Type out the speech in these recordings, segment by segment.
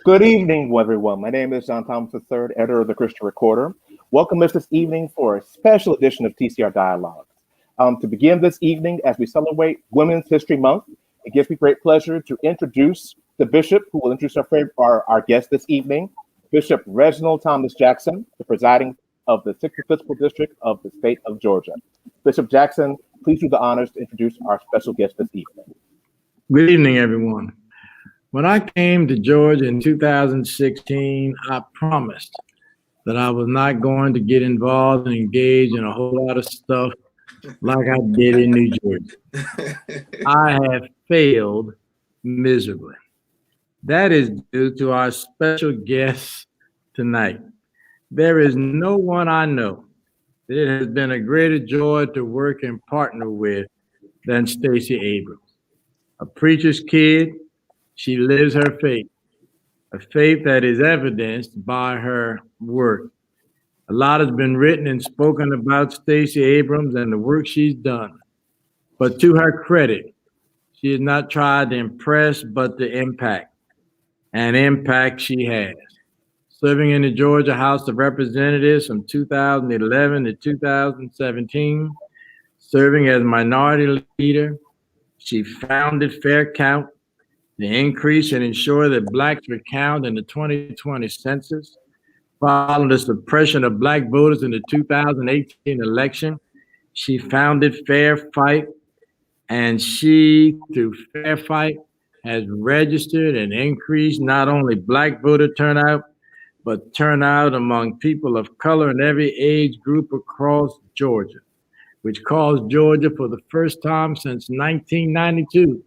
Good evening, everyone. My name is John Thomas III, editor of the Christian Recorder. Welcome us this evening for a special edition of TCR Dialogues. To begin this evening, as we celebrate Women's History Month, it gives me great pleasure to introduce the bishop who will introduce our guest this evening, Bishop Reginald Thomas Jackson, the presiding of the 6th Episcopal District of the state of Georgia. Bishop Jackson, please do the honors to introduce our special guest this evening. Good evening, everyone. When I came to Georgia in 2016, I promised that I was not going to get involved and engage in a whole lot of stuff like I did in New Jersey. I have failed miserably. That is due to our special guest tonight. There is no one I know that it has been a greater joy to work and partner with than Stacey Abrams. A preacher's kid, she lives her faith, a faith that is evidenced by her work. A lot has been written and spoken about Stacey Abrams and the work she's done. But to her credit, she has not tried to impress, but to impact. And impact she has. Serving in the Georgia House of Representatives from 2011 to 2017, serving as minority leader, she founded Fair Count, the increase and ensure that Blacks were counted in the 2020 census, following the suppression of Black voters in the 2018 election. She founded Fair Fight, and she, through Fair Fight, has registered and increased not only Black voter turnout, but turnout among people of color in every age group across Georgia, which caused Georgia for the first time since 1992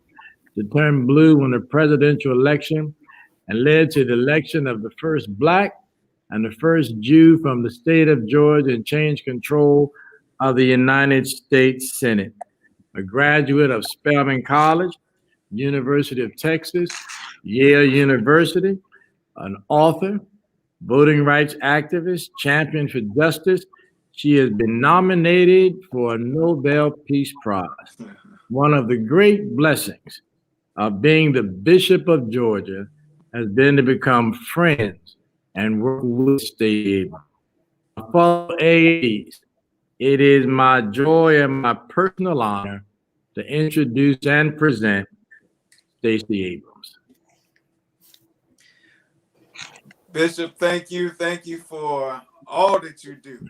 to turn blue in the presidential election and led to the election of the first Black and the first Jew from the state of Georgia and changed control of the United States Senate. A graduate of Spelman College, University of Texas, Yale University, an author, voting rights activist, champion for justice, she has been nominated for a Nobel Peace Prize. One of the great blessings of being the Bishop of Georgia has been to become friends and work with Stacey Abrams. Fellow AEs, it is my joy and my personal honor to introduce and present Stacey Abrams. Bishop, thank you. Thank you for all that you do.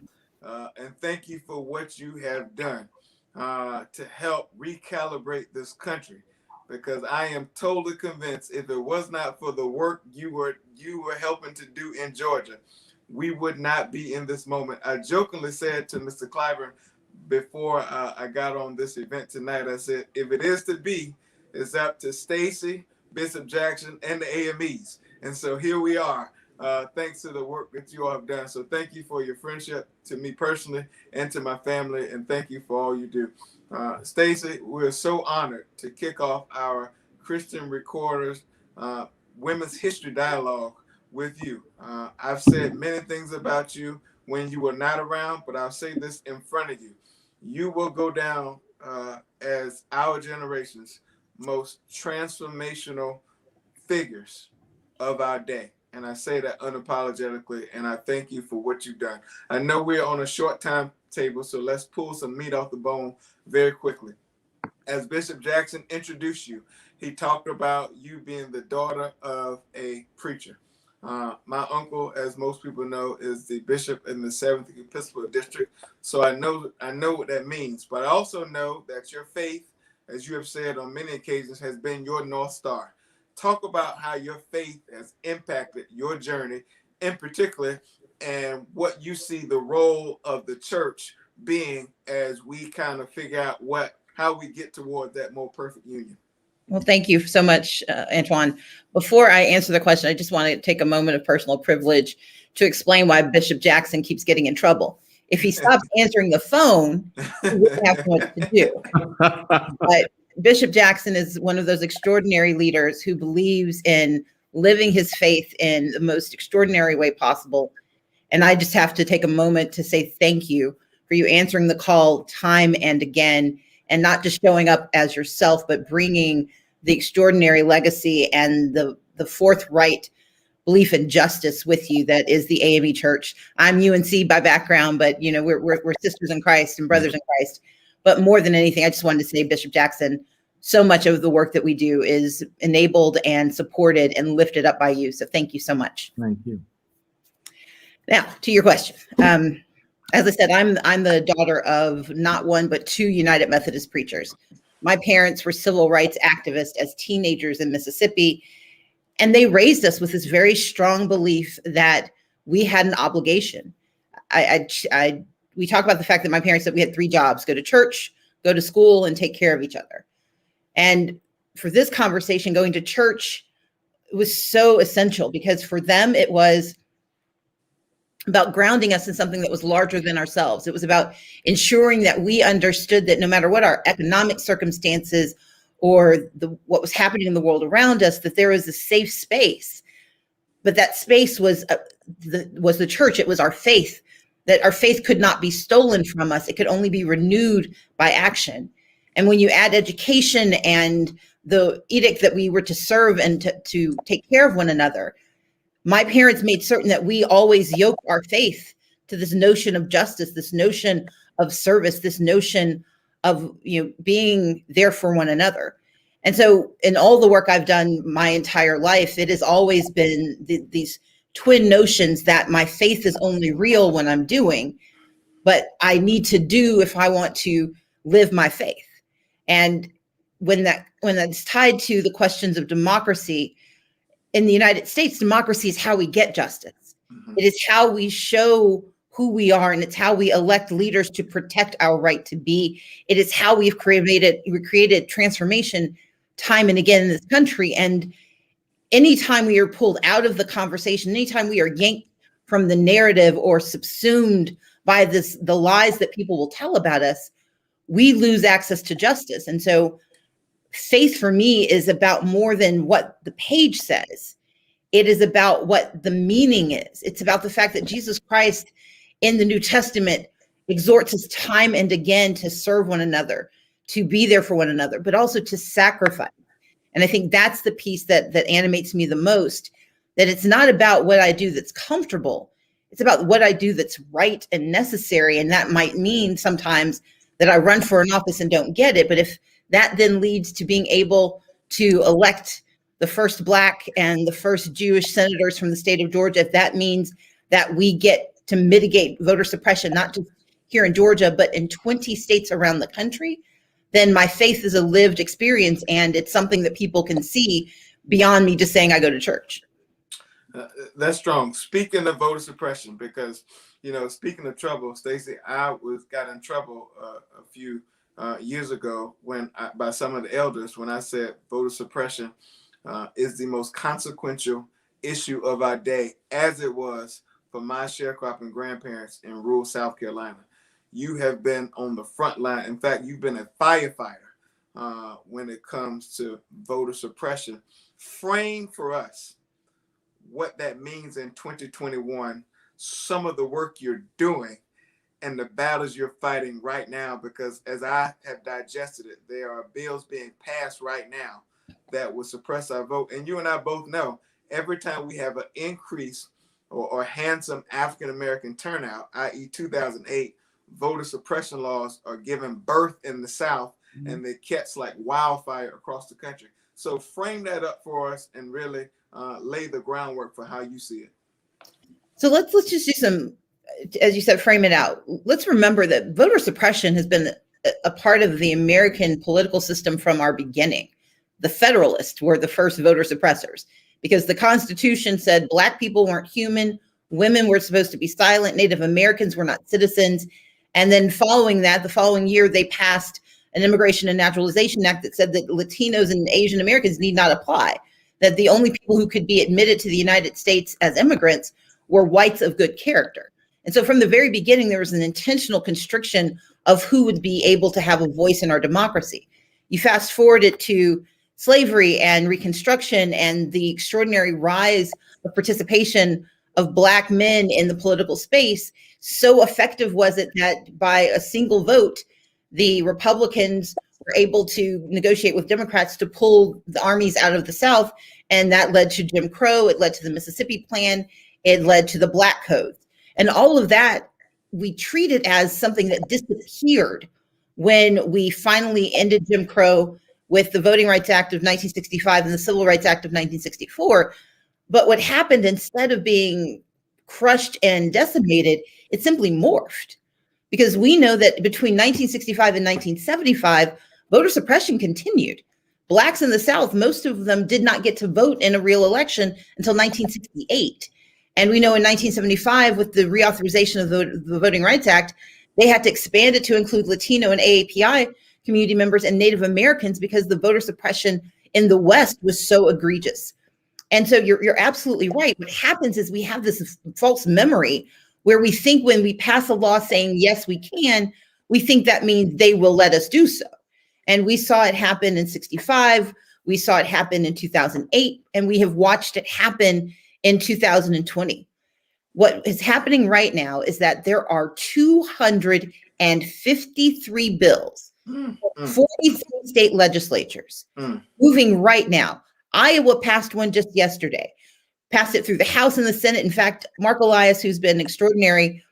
And thank you for what you have done to help recalibrate this country. Because I am totally convinced if it was not for the work you were helping to do in Georgia, we would not be in this moment. I jokingly said to Mr. Clyburn before I got on this event tonight, I said, if it is to be, it's up to Stacey, Bishop Jackson, and the AMEs. And so here we are, thanks to the work that you all have done. So thank you for your friendship to me personally and to my family, and thank you for all you do. Stacey, we're so honored to kick off our Christian Recorders Women's History Dialogue with you. I've said many things about you when you were not around, but I'll say this in front of you. You will go down as our generation's most transformational figures of our day. And I say that unapologetically, and I thank you for what you've done. I know we're on a short timetable, so let's pull some meat off the bone very quickly. As Bishop Jackson introduced you, he talked about you being the daughter of a preacher. My uncle, as most people know, is the bishop in the 7th Episcopal District, so I know what that means. But I also know that your faith, as you have said on many occasions, has been your North Star. Talk about how your faith has impacted your journey, in particular, and what you see the role of the church being as we kind of figure out how we get toward that more perfect union. Well, thank you so much, Antoine. Before I answer the question, I just want to take a moment of personal privilege to explain why Bishop Jackson keeps getting in trouble. If he stops answering the phone, he wouldn't have much to do. But Bishop Jackson is one of those extraordinary leaders who believes in living his faith in the most extraordinary way possible. And I just have to take a moment to say thank you for you answering the call time and again, and not just showing up as yourself, but bringing the extraordinary legacy and the forthright belief in justice with you that is the AME Church. I'm UNC by background, but we're sisters in Christ and brothers in Christ. But more than anything, I just wanted to say, Bishop Jackson, so much of the work that we do is enabled and supported and lifted up by you. So thank you so much. Thank you. Now to your question. As I said, I'm the daughter of not one, but two United Methodist preachers. My parents were civil rights activists as teenagers in Mississippi, and they raised us with this very strong belief that we had an obligation. We talk about the fact that my parents said we had 3 jobs: go to church, go to school, and take care of each other. And for this conversation, going to church was so essential because for them, it was about grounding us in something that was larger than ourselves. It was about ensuring that we understood that no matter what our economic circumstances or what was happening in the world around us, that there was a safe space. But that space was the church. It was our faith, that our faith could not be stolen from us. It could only be renewed by action. And when you add education and the edict that we were to serve and to take care of one another, my parents made certain that we always yoke our faith to this notion of justice, this notion of service, this notion of being there for one another. And so in all the work I've done my entire life, it has always been these twin notions that my faith is only real when I'm doing, but I need to do if I want to live my faith. And when that's tied to the questions of democracy, in the United States, democracy is how we get justice. Mm-hmm. It is how we show who we are, and it's how we elect leaders to protect our right to be. It is how we created transformation time and again in this country. And anytime we are pulled out of the conversation, anytime we are yanked from the narrative or subsumed by the lies that people will tell about us, we lose access to justice. And so faith for me is about more than what the page says. It is about what the meaning is. It's about the fact that Jesus Christ in the New Testament exhorts us time and again to serve one another, to be there for one another, but also to sacrifice. And I think that's the piece that animates me the most, that it's not about what I do that's comfortable. It's about what I do that's right and necessary. And that might mean sometimes that I run for an office and don't get it. But if that then leads to being able to elect the first Black and the first Jewish senators from the state of Georgia, if that means that we get to mitigate voter suppression, not just here in Georgia, but in 20 states around the country, then my faith is a lived experience, and it's something that people can see beyond me just saying I go to church. That's strong. Speaking of voter suppression, because, speaking of trouble, Stacey, I got in trouble a few years ago by some of the elders when I said voter suppression is the most consequential issue of our day, as it was for my sharecropping grandparents in rural South Carolina. You have been on the front line. In fact, you've been a firefighter when it comes to voter suppression. Frame for us what that means in 2021, some of the work you're doing and the battles you're fighting right now, because as I have digested it, there are bills being passed right now that will suppress our vote. And you and I both know every time we have an increase or handsome African-American turnout, i.e. 2008, voter suppression laws are giving birth in the South, and they catch like wildfire across the country. So frame that up for us and really lay the groundwork for how you see it. So let's just do some, as you said, frame it out. Let's remember that voter suppression has been a part of the American political system from our beginning. The Federalists were the first voter suppressors because the Constitution said Black people weren't human, women were supposed to be silent, Native Americans were not citizens. And then following that, the following year, they passed an Immigration and Naturalization Act that said that Latinos and Asian Americans need not apply, that the only people who could be admitted to the United States as immigrants were whites of good character. And so from the very beginning, there was an intentional constriction of who would be able to have a voice in our democracy. You fast forward it to slavery and Reconstruction and the extraordinary rise of participation of Black men in the political space. So effective was it that by a single vote, the Republicans were able to negotiate with Democrats to pull the armies out of the South, and that led to Jim Crow. It led to the Mississippi Plan. It led to the Black Code. And all of that we treated as something that disappeared when we finally ended Jim Crow with the Voting Rights Act of 1965 and the Civil Rights Act of 1964. But what happened, instead of being crushed and decimated, it simply morphed. Because we know that between 1965 and 1975, voter suppression continued. Blacks in the South, most of them did not get to vote in a real election until 1968. And we know in 1975, with the reauthorization of the Voting Rights Act, they had to expand it to include Latino and AAPI community members and Native Americans because the voter suppression in the West was so egregious. And so you're absolutely right. What happens is we have this false memory where we think when we pass a law saying, yes, we can, we think that means they will let us do so. And we saw it happen in 65. We saw it happen in 2008, and we have watched it happen in 2020. What is happening right now is that there are 253 bills, 43 state legislatures moving right now. Iowa passed one just yesterday, passed it through the House and the Senate. In fact, Mark Elias, who's been an extraordinary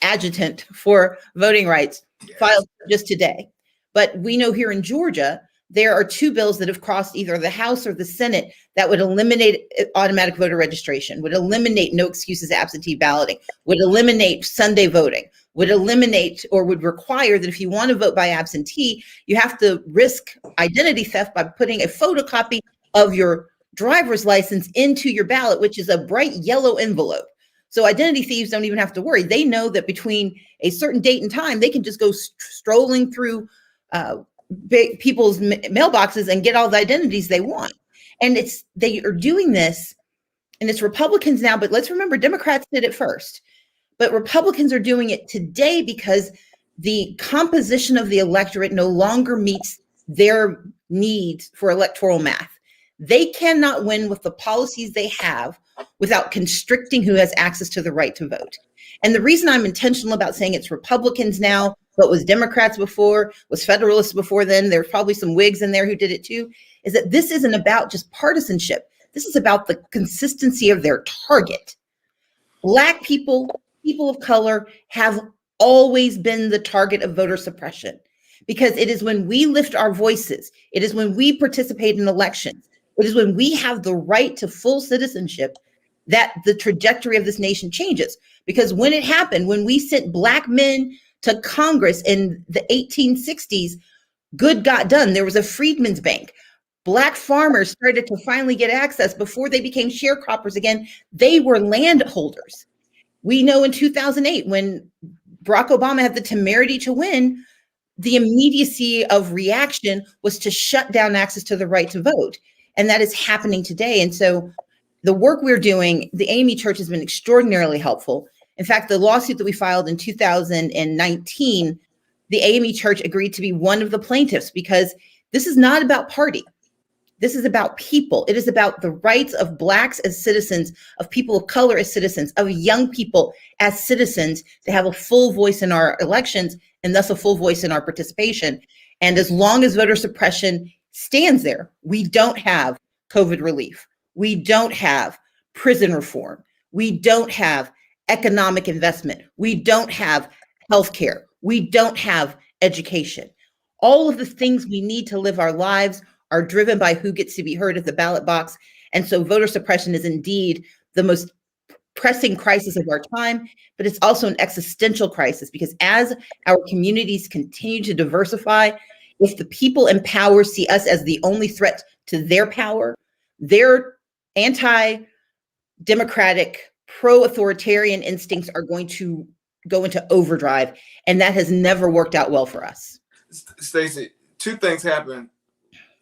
adjutant for voting rights, filed just today. But we know here in Georgia, there are two bills that have crossed either the House or the Senate that would eliminate automatic voter registration, would eliminate no excuses absentee balloting, would eliminate Sunday voting, would eliminate or would require that if you want to vote by absentee, you have to risk identity theft by putting a photocopy of your driver's license into your ballot, which is a bright yellow envelope. So identity thieves don't even have to worry. They know that between a certain date and time, they can just go strolling through people's mailboxes and get all the identities they want. And they are doing this, and it's Republicans now, but let's remember Democrats did it first. But Republicans are doing it today because the composition of the electorate no longer meets their needs for electoral math. They cannot win with the policies they have without constricting who has access to the right to vote. And the reason I'm intentional about saying it's Republicans now, but was Democrats before, was Federalists before then, there's probably some Whigs in there who did it too, is that this isn't about just partisanship. This is about the consistency of their target. Black people, people of color have always been the target of voter suppression because it is when we lift our voices, it is when we participate in elections, it is when we have the right to full citizenship that the trajectory of this nation changes. Because when it happened, when we sent Black men to Congress in the 1860s, good got done. There was a Freedmen's Bank. Black farmers started to finally get access before they became sharecroppers again. They were landholders. We know in 2008, when Barack Obama had the temerity to win, the immediacy of reaction was to shut down access to the right to vote. And that is happening today. And so the work we're doing, the AME Church has been extraordinarily helpful. In fact, the lawsuit that we filed in 2019, the AME Church agreed to be one of the plaintiffs because this is not about party. This is about people. It is about the rights of Blacks as citizens, of people of color as citizens, of young people as citizens to have a full voice in our elections and thus a full voice in our participation. And as long as voter suppression stands there, we don't have COVID relief. We don't have prison reform. We don't have economic investment. We don't have healthcare. We don't have education. All of the things we need to live our lives are driven by who gets to be heard at the ballot box. And so voter suppression is indeed the most pressing crisis of our time, but it's also an existential crisis because as our communities continue to diversify, if the people in power see us as the only threat to their power, their anti-democratic, pro-authoritarian instincts are going to go into overdrive. And that has never worked out well for us. Stacey, two things happen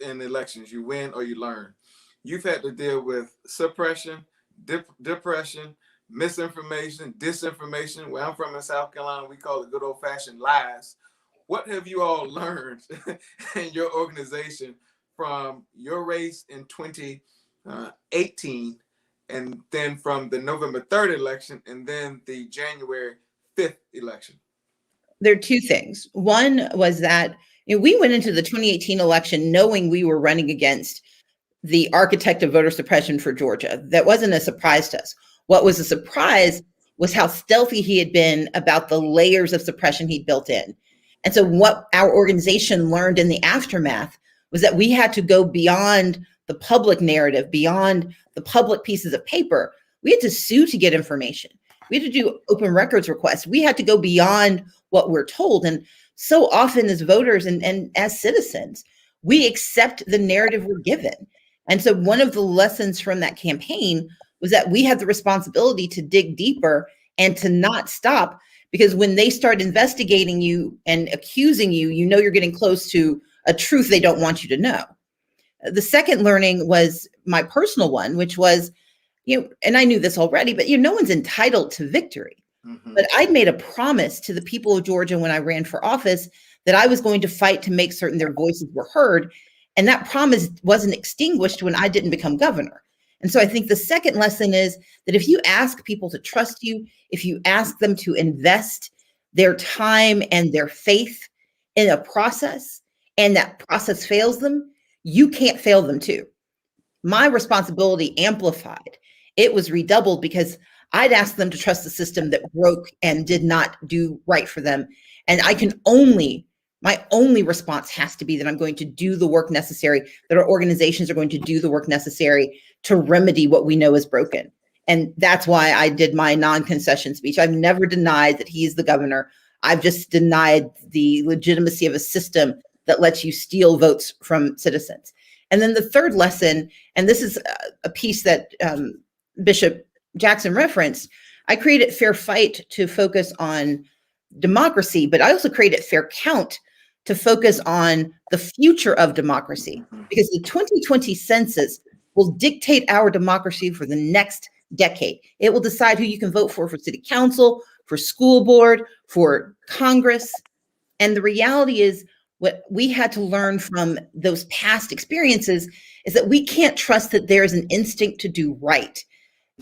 in elections. You win or you learn. You've had to deal with suppression, depression, misinformation, disinformation. Where I'm from in South Carolina, we call it good old-fashioned lies. What have you all learned in your organization from your race in 2018 and then from the November 3rd election and then the January 5th election? There are two things. One was that We went into the 2018 election knowing we were running against the architect of voter suppression for Georgia. That wasn't a surprise to us. What was a surprise was how stealthy he had been about the layers of suppression he'd built in. And so what our organization learned in the aftermath was that we had to go beyond the public narrative, beyond the public pieces of paper. We had to sue to get information. We had to do open records requests. We had to go beyond what we're told. And so often as voters and as citizens, we accept the narrative we're given. And so one of the lessons from that campaign was that we had the responsibility to dig deeper and to not stop, because when they start investigating you and accusing you, you know you're getting close to a truth they don't want you to know. The second learning was my personal one, which was, and I knew this already, but no one's entitled to victory. Mm-hmm. But I'd made a promise to the people of Georgia when I ran for office that I was going to fight to make certain their voices were heard. And that promise wasn't extinguished when I didn't become governor. And so I think the second lesson is that if you ask people to trust you, if you ask them to invest their time and their faith in a process, and that process fails them, you can't fail them too. My responsibility amplified. It was redoubled because I'd asked them to trust the system that broke and did not do right for them. And my only response has to be that I'm going to do the work necessary, that our organizations are going to do the work necessary to remedy what we know is broken. And that's why I did my non-concession speech. I've never denied that he is the governor. I've just denied the legitimacy of a system that lets you steal votes from citizens. And then the third lesson, and this is a piece that Bishop Jackson referenced, I created Fair Fight to focus on democracy, but I also created Fair Count to focus on the future of democracy, because the 2020 census will dictate our democracy for the next decade. It will decide who you can vote for city council, for school board, for Congress. And the reality is, what we had to learn from those past experiences is that we can't trust that there is an instinct to do right.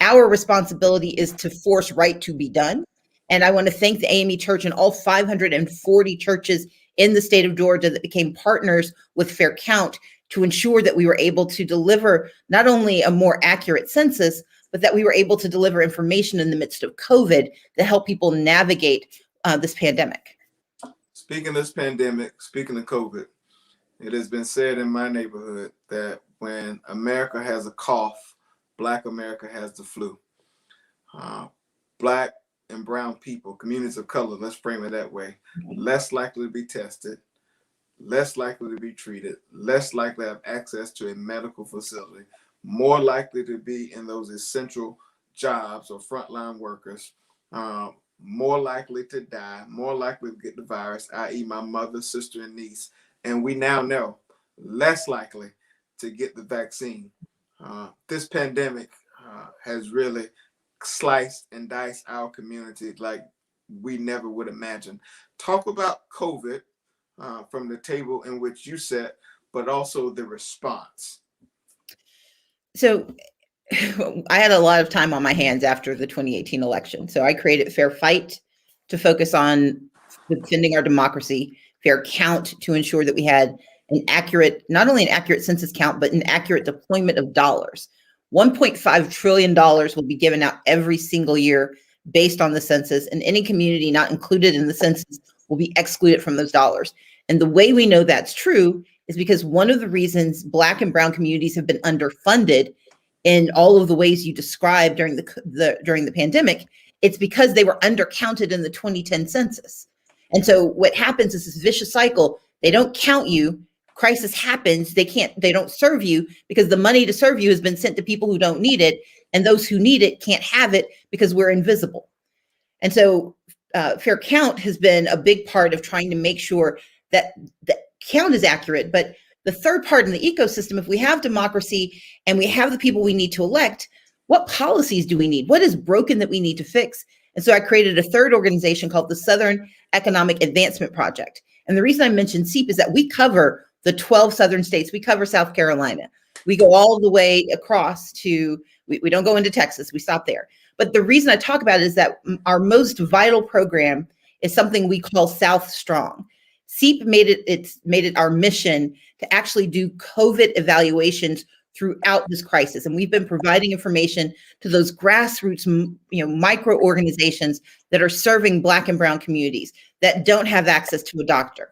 Our responsibility is to force right to be done. And I want to thank the AME Church and all 540 churches in the state of Georgia that became partners with Fair Count to ensure that we were able to deliver not only a more accurate census, but that we were able to deliver information in the midst of COVID to help people navigate this pandemic. Speaking of this pandemic, speaking of COVID, it has been said in my neighborhood that when America has a cough, Black America has the flu. Black and brown people, communities of color, let's frame it that way, less likely to be tested, less likely to be treated, less likely to have access to a medical facility, more likely to be in those essential jobs or frontline workers, more likely to die, more likely to get the virus, i.e. my mother, sister, and niece. And we now know less likely to get the vaccine. This pandemic has really sliced and diced our community like we never would imagine. Talk about COVID from the table in which you sat, but also the response. So I had a lot of time on my hands after the 2018 election. So I created Fair Fight to focus on defending our democracy, Fair Count to ensure that we had an accurate, not only an accurate census count, but an accurate deployment of dollars. $1.5 trillion will be given out every single year based on the census, and any community not included in the census will be excluded from those dollars. And the way we know that's true is because one of the reasons Black and brown communities have been underfunded in all of the ways you described during the pandemic, it's because they were undercounted in the 2010 census. And so what happens is this vicious cycle. They don't count you. Crisis happens. They don't serve you because the money to serve you has been sent to people who don't need it. And those who need it can't have it because we're invisible. And so Fair Count has been a big part of trying to make sure that the count is accurate. But the third part in the ecosystem, if we have democracy and we have the people we need to elect, what policies do we need? What is broken that we need to fix? And so I created a third organization called the Southern Economic Advancement Project. And the reason I mentioned SEEP is that we cover the 12 southern states. We cover South Carolina. We go all the way across to, we don't go into Texas, we stop there. But the reason I talk about it is that our most vital program is something we call South Strong. SEEP it's made it our mission to actually do COVID evaluations throughout this crisis. And we've been providing information to those grassroots, micro organizations that are serving Black and brown communities that don't have access to a doctor,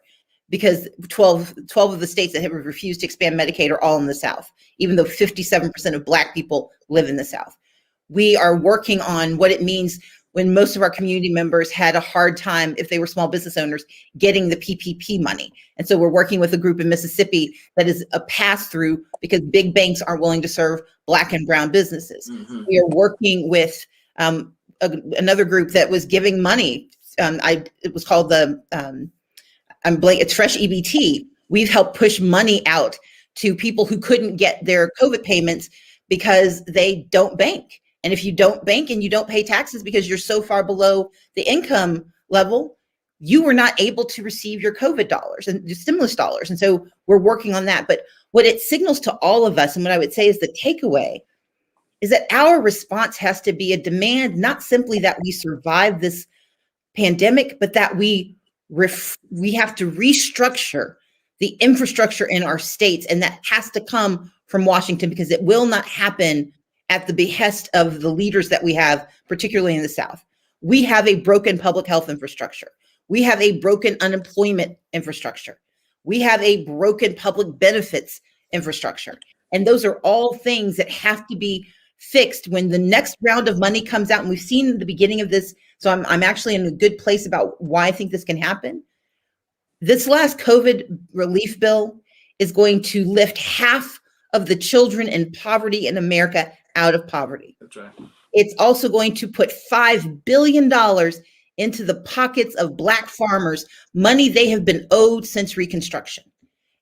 because 12 of the states that have refused to expand Medicaid are all in the South, even though 57% of Black people live in the South. We are working on what it means when most of our community members had a hard time, if they were small business owners, getting the PPP money. And so we're working with a group in Mississippi that is a pass-through because big banks aren't willing to serve Black and brown businesses. Mm-hmm. We are working with another group that was giving money. It was called it's Fresh EBT. We've helped push money out to people who couldn't get their COVID payments because they don't bank. And if you don't bank and you don't pay taxes because you're so far below the income level, you were not able to receive your COVID dollars and the stimulus dollars. And so we're working on that. But what it signals to all of us, and what I would say is the takeaway, is that our response has to be a demand, not simply that we survive this pandemic, but that we have to restructure the infrastructure in our states. And that has to come from Washington, because it will not happen at the behest of the leaders that we have, particularly in the South. We have a broken public health infrastructure. We have a broken unemployment infrastructure. We have a broken public benefits infrastructure. And those are all things that have to be fixed when the next round of money comes out. And we've seen the beginning of this. So I'm actually in a good place about why I think this can happen. This last COVID relief bill is going to lift half of the children in poverty in America out of poverty. That's right. It's also going to put $5 billion into the pockets of Black farmers, money they have been owed since Reconstruction,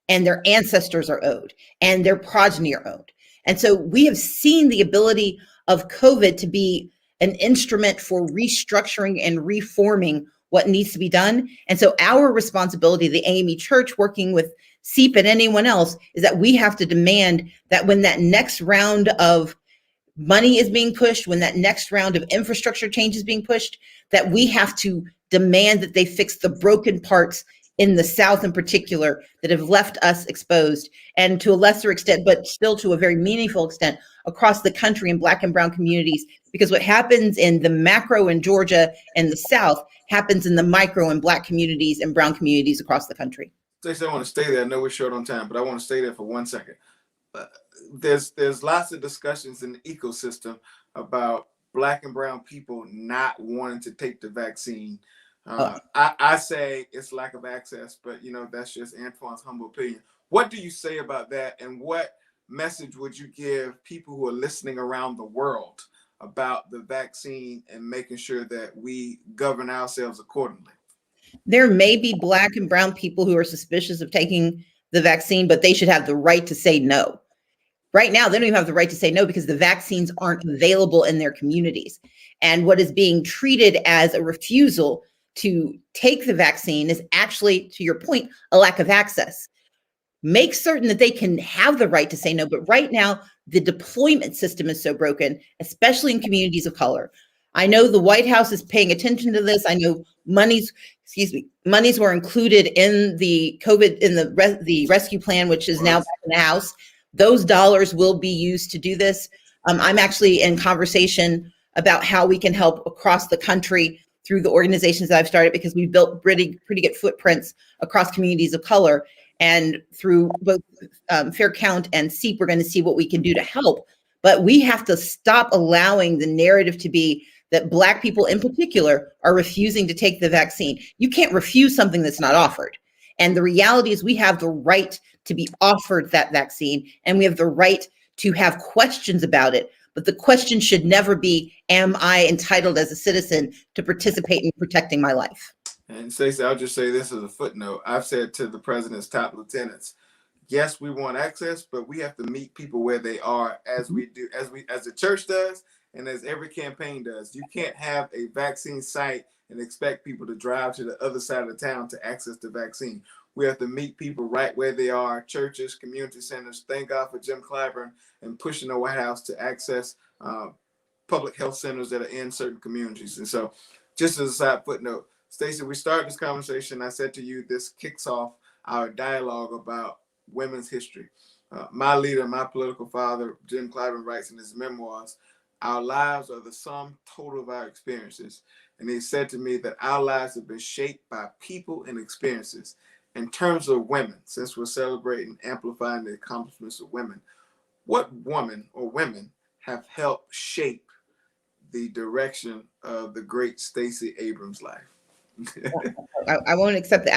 and their ancestors are owed, and their progeny are owed. And so we have seen the ability of COVID to be an instrument for restructuring and reforming what needs to be done. And so our responsibility, the AME Church, working with SEEP and anyone else, is that we have to demand that when that next round of money is being pushed, when that next round of infrastructure change is being pushed, that we have to demand that they fix the broken parts in the South in particular that have left us exposed, and to a lesser extent, but still to a very meaningful extent, across the country in Black and brown communities. Because what happens in the macro in Georgia and the South happens in the micro in Black communities and brown communities across the country. Stacey, I want to stay there. I know we're short on time, but I want to stay there for 1 second. There's lots of discussions in the ecosystem about Black and brown people not wanting to take the vaccine. I say it's lack of access, but that's just Antoine's humble opinion. What do you say about that, and what message would you give people who are listening around the world about the vaccine and making sure that we govern ourselves accordingly? There may be Black and brown people who are suspicious of taking the vaccine, but they should have the right to say no. Right now, they don't even have the right to say no because the vaccines aren't available in their communities. And what is being treated as a refusal to take the vaccine is actually, to your point, a lack of access. Make certain that they can have the right to say no. But right now, the deployment system is so broken, especially in communities of color. I know the White House is paying attention to this. I know monies were included in the COVID, in the rescue plan, which is now back in the House. Those dollars will be used to do this. I'm actually in conversation about how we can help across the country through the organizations that I've started, because we've built pretty good footprints across communities of color. And through both Fair Count and SEEP, we're going to see what we can do to help. But we have to stop allowing the narrative to be that Black people in particular are refusing to take the vaccine. You can't refuse something that's not offered. And the reality is we have the right to be offered that vaccine, and we have the right to have questions about it. But the question should never be, am I entitled as a citizen to participate in protecting my life? And Stacey, I'll just say this as a footnote. I've said to the president's top lieutenants, yes, we want access, but we have to meet people where they are, as we do, as the church does, and as every campaign does. You can't have a vaccine site and expect people to drive to the other side of the town to access the vaccine. We have to meet people right where they are, churches, community centers. Thank God for Jim Clyburn and pushing the White House to access public health centers that are in certain communities. And so just as a side footnote, Stacey, we started this conversation. I said to you, this kicks off our dialogue about women's history. My leader, my political father, Jim Clyburn, writes in his memoirs, our lives are the sum total of our experiences. And he said to me that our lives have been shaped by people and experiences. In terms of women, since we're celebrating amplifying the accomplishments of women, what woman or women have helped shape the direction of the great Stacey Abrams' life? I won't accept the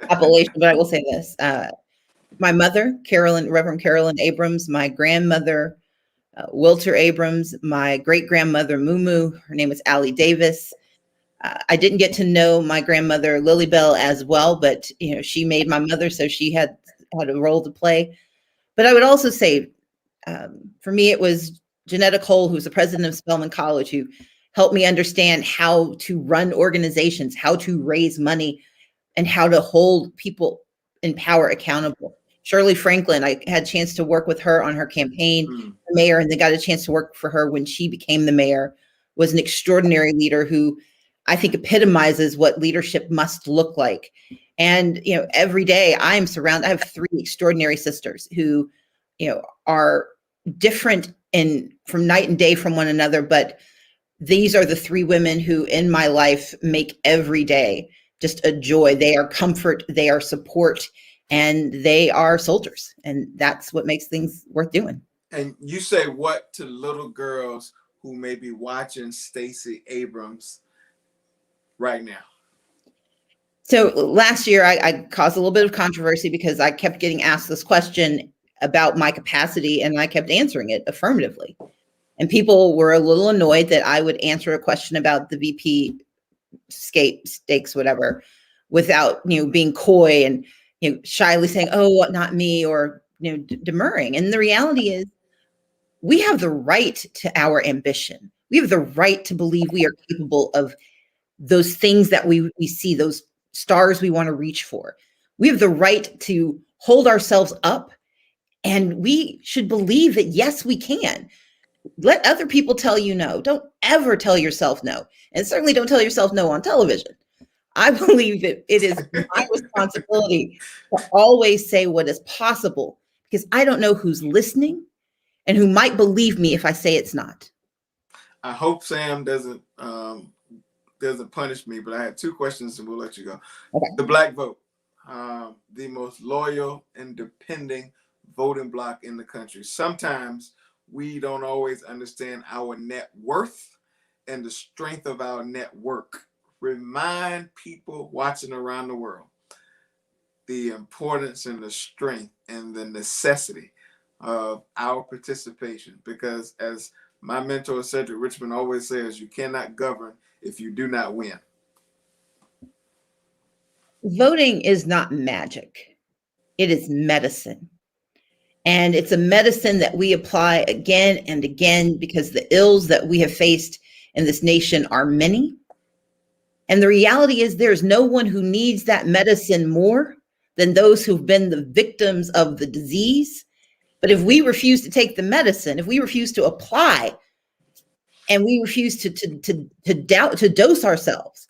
appellation, but I will say this. My mother, Reverend Carolyn Abrams, my grandmother, Wilter Abrams, my great-grandmother, Mumu, her name was Allie Davis. I didn't get to know my grandmother, Lily Bell, as well, but she made my mother, so she had a role to play. But I would also say, for me, it was Janetta Cole, who's the president of Spelman College, who helped me understand how to run organizations, how to raise money, and how to hold people in power accountable. Shirley Franklin, I had a chance to work with her on her campaign for mayor, and then got a chance to work for her when she became the mayor, was an extraordinary leader who I think epitomizes what leadership must look like. And, every day I am surrounded, I have 3 extraordinary sisters who, are different from night and day from one another. But these are the 3 women who in my life make every day just a joy. They are comfort, they are support, and they are soldiers. And that's what makes things worth doing. And you say what to little girls who may be watching Stacey Abrams right now? So last year, I caused a little bit of controversy because I kept getting asked this question about my capacity, and I kept answering it affirmatively. And people were a little annoyed that I would answer a question about the VP stakes, whatever, without being coy and shyly saying, "Oh, not me," or demurring. And the reality is, we have the right to our ambition. We have the right to believe we are capable of those things that we see, those stars we want to reach for. We have the right to hold ourselves up, and we should believe that, yes, we can. Let other people tell you no. Don't ever tell yourself no. And certainly don't tell yourself no on television. I believe that it is my responsibility to always say what is possible, because I don't know who's listening and who might believe me if I say it's not. I hope Sam doesn't punish me, but I had 2 questions and we'll let you go. Okay. The Black vote, the most loyal and depending voting bloc in the country. Sometimes we don't always understand our net worth and the strength of our network. Remind people watching around the world the importance and the strength and the necessity of our participation, because as my mentor Cedric Richmond always says, you cannot govern if you do not win. Voting is not magic. It is medicine. And it's a medicine that we apply again and again because the ills that we have faced in this nation are many. And the reality is there's no one who needs that medicine more than those who've been the victims of the disease. But if we refuse to take the medicine, if we refuse to apply, and we refuse to dose ourselves,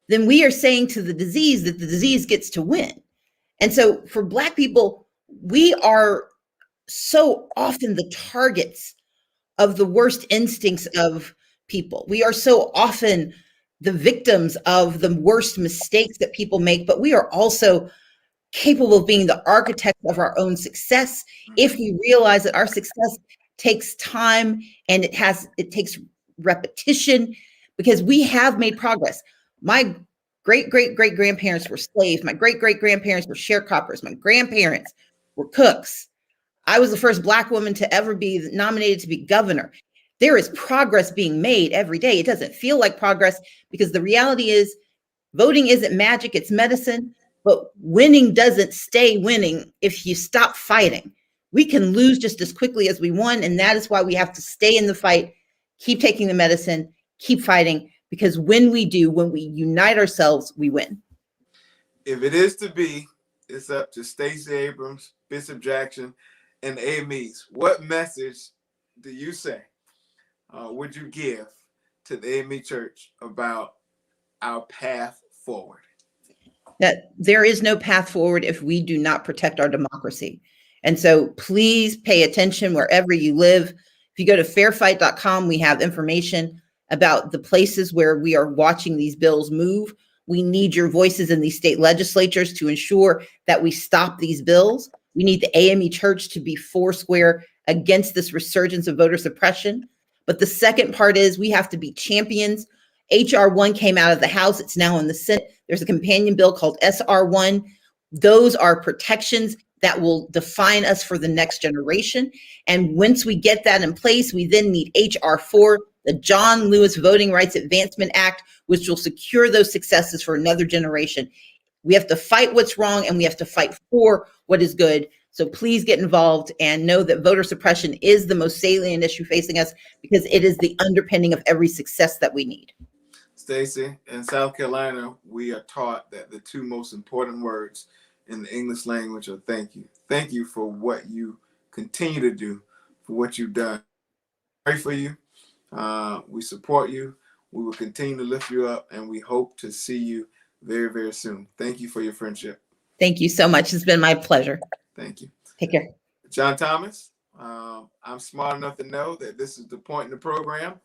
then we are saying to the disease that the disease gets to win. And so for Black people, we are so often the targets of the worst instincts of people. We are so often the victims of the worst mistakes that people make, but we are also capable of being the architects of our own success if we realize that our success takes time and it takes repetition, because we have made progress. My great-great-great-grandparents were slaves. My great-great-grandparents were sharecroppers. My grandparents were cooks. I was the first Black woman to ever be nominated to be governor. There is progress being made every day. It doesn't feel like progress because the reality is voting isn't magic, it's medicine, but winning doesn't stay winning if you stop fighting. We can lose just as quickly as we won, and that is why we have to stay in the fight, keep taking the medicine, keep fighting, because when we do, when we unite ourselves, we win. If it is to be, it's up to Stacey Abrams, Bishop Jackson, and AMEs. What message do you say, would you give to the AME Church about our path forward. That there is no path forward if we do not protect our democracy. And so please pay attention wherever you live. If you go to fairfight.com, we have information about the places where we are watching these bills move. We need your voices in these state legislatures to ensure that we stop these bills. We need the AME Church to be foursquare against this resurgence of voter suppression. But the second part is we have to be champions. HR 1 came out of the House. It's now in the Senate. There's a companion bill called SR 1. Those are protections that will define us for the next generation. And once we get that in place, we then need HR 4, the John Lewis Voting Rights Advancement Act, which will secure those successes for another generation. We have to fight what's wrong and we have to fight for what is good. So please get involved and know that voter suppression is the most salient issue facing us because it is the underpinning of every success that we need. Stacey, in South Carolina, we are taught that the two most important words in the English language are thank you. Thank you for what you continue to do, for what you've done. Pray for you. We support you. We will continue to lift you up, and we hope to see you very, very soon. Thank you for your friendship. Thank you so much. It's been my pleasure. Thank you. Take care. John Thomas, I'm smart enough to know that this is the point in the program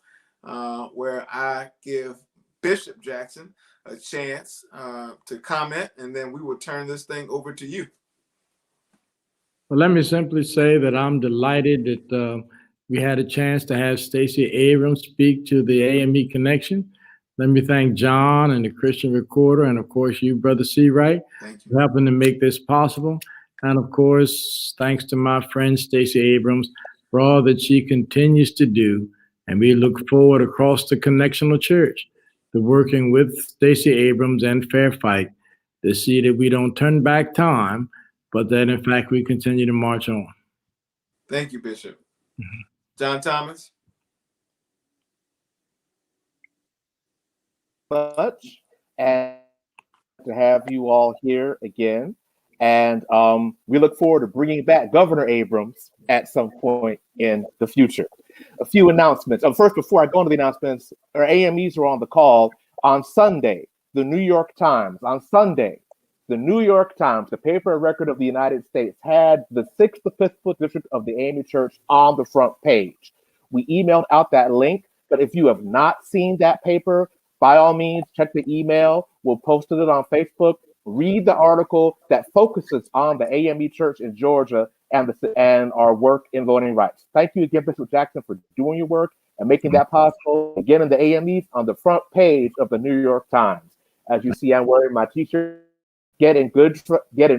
where I give Bishop Jackson a chance to comment, and then we will turn this thing over to you. Well, let me simply say that I'm delighted that we had a chance to have Stacey Abrams speak to the AME Connection. Let me thank John and the Christian Recorder, and of course you, Brother Seawright, for helping to make this possible. And of course, thanks to my friend Stacey Abrams for all that she continues to do. And we look forward across the Connectional Church to working with Stacey Abrams and Fair Fight to see that we don't turn back time, but that in fact we continue to march on. Thank you, Bishop. Mm-hmm. John Thomas. Much and to have you all here again. And we look forward to bringing back Governor Abrams at some point in the future. A few announcements. First, before I go into the announcements, our AMEs are on the call. On Sunday, the New York Times, the paper of record of the United States, had the 6th Episcopal District of the AME Church on the front page. We emailed out that link, but if you have not seen that paper, by all means, check the email. We'll post it on Facebook. Read the article that focuses on the AME Church in Georgia and our work in voting rights. Thank you again, Bishop Jackson, for doing your work and making that possible. Again, in the AMEs on the front page of the New York Times. As you see, I'm wearing my t-shirt. Get in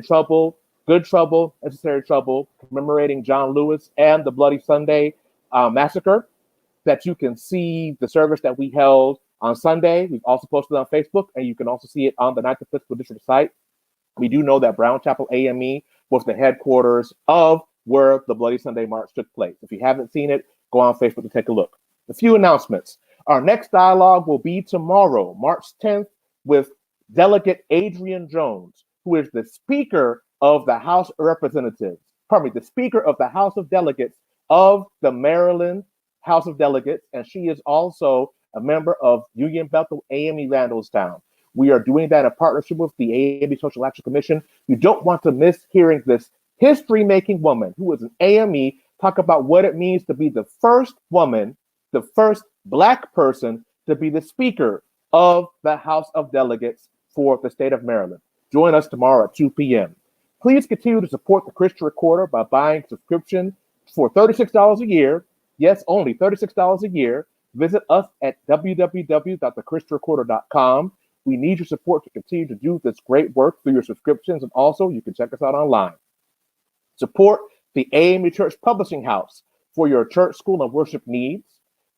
trouble, necessary trouble, commemorating John Lewis and the Bloody Sunday massacre. That you can see the service that we held on Sunday. We've also posted on Facebook, and you can also see it on the 9th Episcopal District site. We do know that Brown Chapel AME was the headquarters of where the Bloody Sunday March took place. If you haven't seen it, go on Facebook to take a look. A few announcements. Our next dialogue will be tomorrow, March 10th, with Delegate Adrian Jones, who is the Speaker of the House of Representatives, the Speaker of the House of Delegates of the Maryland House of Delegates, and she is also a member of Union Bethel AME Randallstown. We are doing that in partnership with the AME Social Action Commission. You don't want to miss hearing this history-making woman who is an AME talk about what it means to be the first woman, the first Black person to be the Speaker of the House of Delegates for the state of Maryland. Join us tomorrow at 2 p.m. Please continue to support the Christian Recorder by buying a subscription for $36 a year. Yes, only $36 a year. Visit us at www.thechristianrecorder.com. We need your support to continue to do this great work through your subscriptions, and also you can check us out online. Support the AME Church Publishing House for your church, school, and worship needs.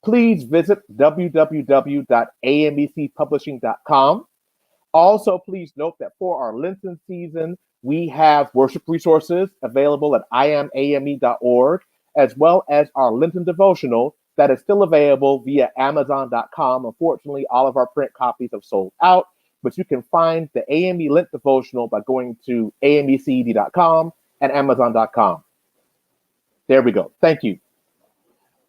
Please visit www.amecpublishing.com. Also, please note that for our Lenten season, we have worship resources available at iamame.org, as well as our Lenten devotional that is still available via Amazon.com. Unfortunately, all of our print copies have sold out, but you can find the AME Lent devotional by going to ameced.com and Amazon.com. There we go. Thank you.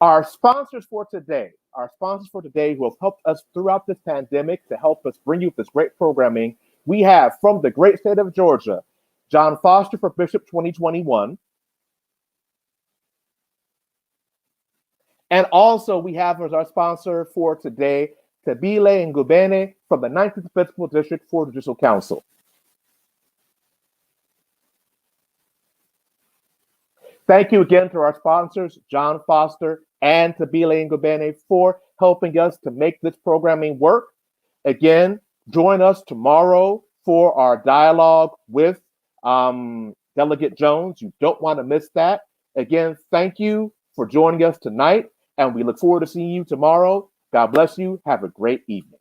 Our sponsors for today our sponsors for today who have helped us throughout this pandemic to help us bring you this great programming. We have from the great state of Georgia, John Foster for Bishop 2021. And also we have as our sponsor for today, Tabile Ngubene from the 19th Episcopal District for Judicial Council. Thank you again to our sponsors, John Foster and Tabile Ngubene, for helping us to make this programming work. Again, join us tomorrow for our dialogue with Delegate Jones. You don't want to miss that. Again, thank you for joining us tonight, and we look forward to seeing you tomorrow. God bless you. Have a great evening.